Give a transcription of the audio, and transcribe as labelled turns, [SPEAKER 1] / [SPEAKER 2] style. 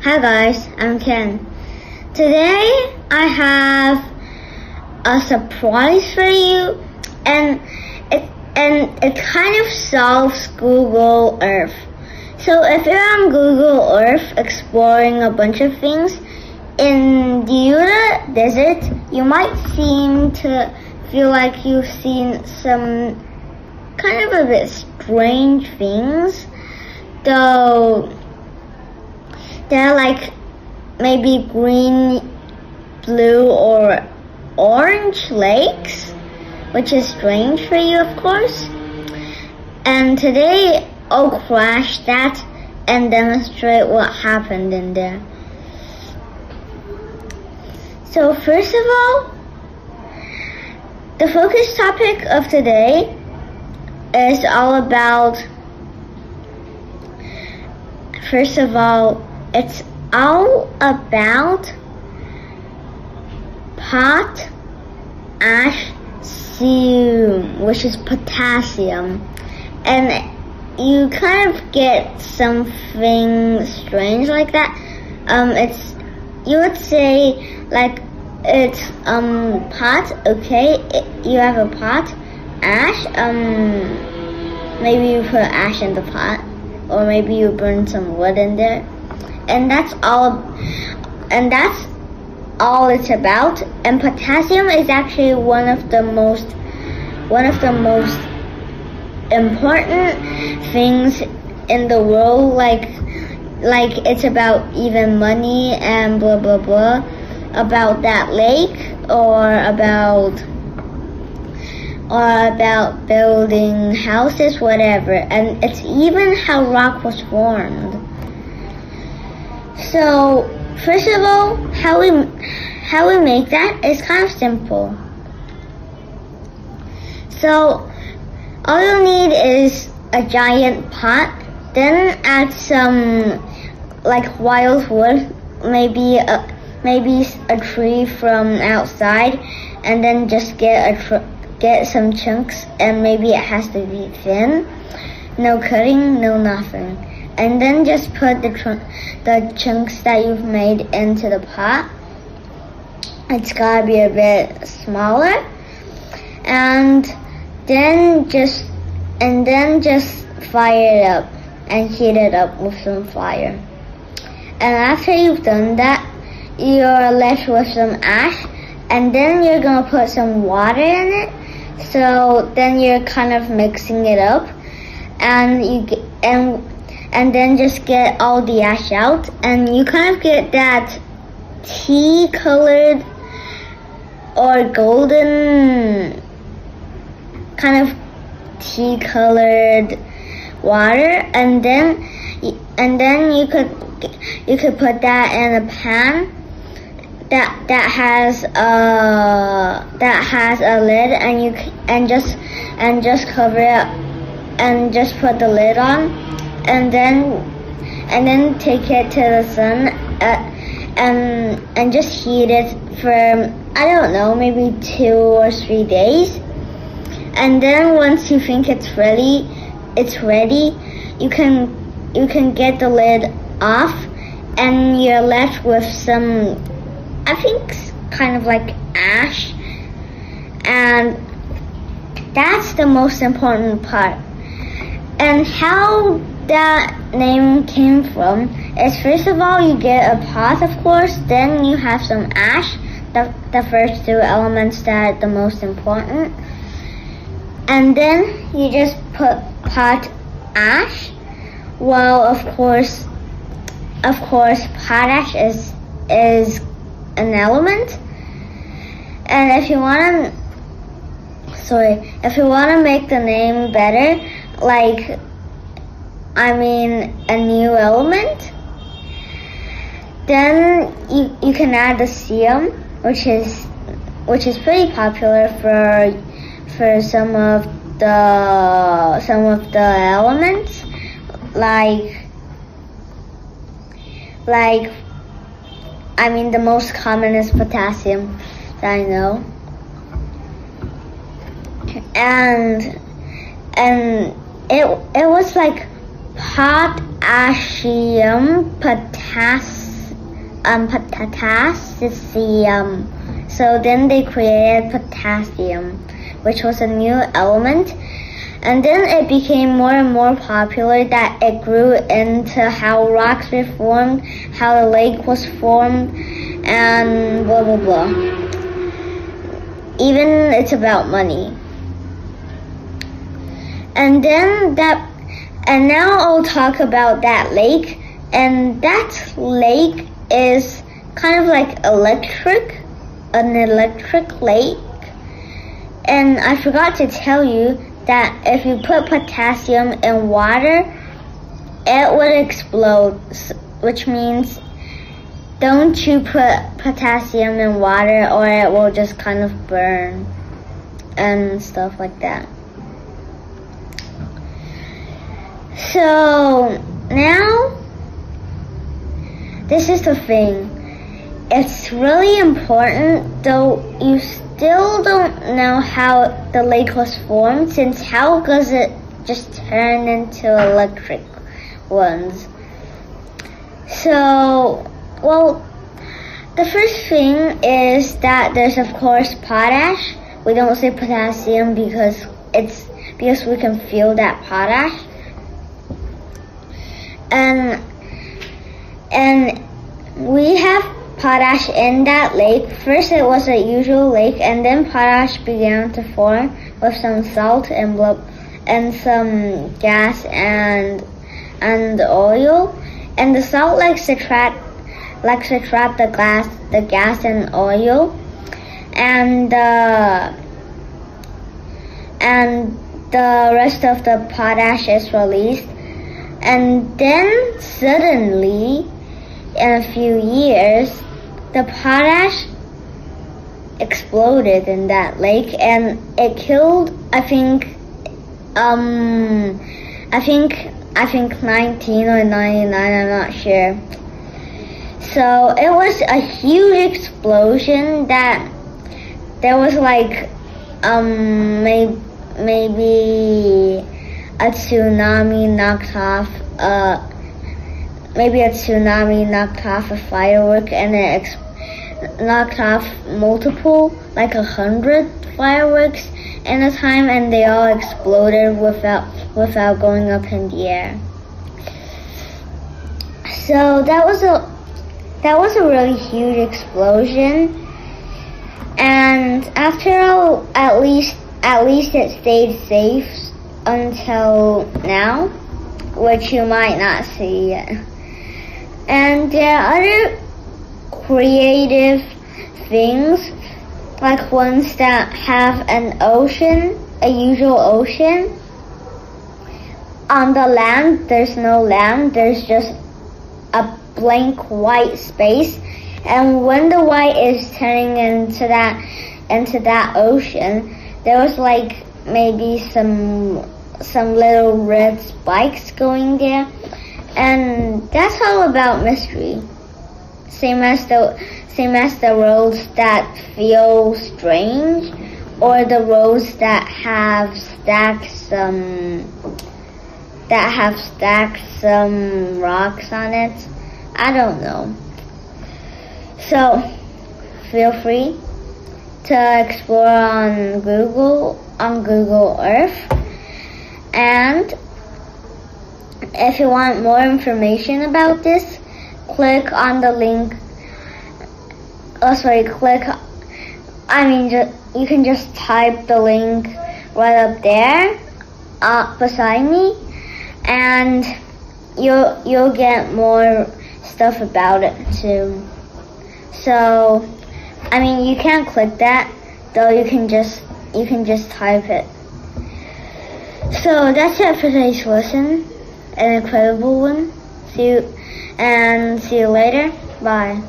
[SPEAKER 1] Hi guys, I'm Ken. Today I have a surprise for you, and it kind of solves Google Earth. So if you're on Google Earth exploring a bunch of things in the Utah desert, you might seem to feel like you've seen some kind of a bit strange things, though they're like maybe green, blue, or orange lakes, which is strange for you, of course. And today I'll crash that and demonstrate what happened in there. So first of all, the focus topic of today is all about, first of all, it's all about potassium, which is potassium. And you kind of get something strange like that. You would say like it's pot, okay, you have a pot, ash, maybe you put ash in the pot, or maybe you burn some wood in there, and that's all it's about. And potassium is actually one of the most important things in the world, like it's about even money and blah blah blah, about that lake, or about building houses, whatever. And it's even how rock was formed. So first of all, how we make that is kind of simple. So all you need is a giant pot, then add some like wild wood, maybe a tree from outside, and then just get some chunks, and maybe it has to be thin, no cutting, no nothing, and then just put the chunks that you've made into the pot. It's gotta be a bit smaller, and then just fire it up and heat it up with some fire. And after you've done that, you're left with some ash, and then you're gonna put some water in it. So then you're kind of mixing it up, and then just get all the ash out, and you kind of get that tea-colored or golden kind of tea-colored water, and then you could put that in a pan that has a lid, and just cover it and just put the lid on, and then take it to the sun and just heat it for, I don't know, maybe 2 or 3 days. And then once you think it's ready, you can get the lid off, and you're left with some, I think, kind of like ash. And that's the most important part. And how that name came from is, first of all, you get a pot, of course, then you have some ash, the first 2 elements that are the most important, and then you just put potash. Well, of course potash is an element, and if you wanna make the name better, like, I mean, a new element, then you can add the cium, which is pretty popular for some of the elements, like I mean, the most common is potassium that I know. And it was like potassium, potassium, potassium. So then they created potassium, which was a new element. And then it became more and more popular that it grew into how rocks were formed, how the lake was formed, and blah blah blah. Even it's about money. And now I'll talk about that lake. And that lake is kind of like an electric lake. And I forgot to tell you that if you put potassium in water, it would explode, which means don't you put potassium in water or it will just kind of burn and stuff like that. So now, this is the thing. It's really important, though you still don't know how the lake was formed, since how does it just turn into electric ones? So, well, the first thing is that there's of course potash. We don't say potassium because we can feel that potash. And we have potash in that lake. First it was a usual lake, and then potash began to form with some salt and some gas and oil. And the salt likes to trap the gas and oil, and the rest of the potash is released. And then suddenly, in a few years, the potash exploded in that lake, and it killed, I think 19 or 99, I'm not sure. So it was a huge explosion that there was like maybe a tsunami knocked off a firework, and it knocked off multiple, like 100 fireworks in a time, and they all exploded without going up in the air. So that was a really huge explosion, and after all, at least it stayed safe until now, which you might not see yet. And there are other creative things, like ones that have an ocean, a usual ocean. On the land, there's no land, there's just a blank white space. And when the white is turning into that ocean, there was like maybe some little red spikes going there, and that's all about mystery. Same as the roads that feel strange, or the roads that have stacked some rocks on it. I don't know. So feel free to explore on Google Earth. And if you want more information about this, click on the link. You can just type the link right up there, beside me, and you'll get more stuff about it too. So, you can't click that, though you can just type it. So that's it for today's lesson. An incredible one. See you later. Bye.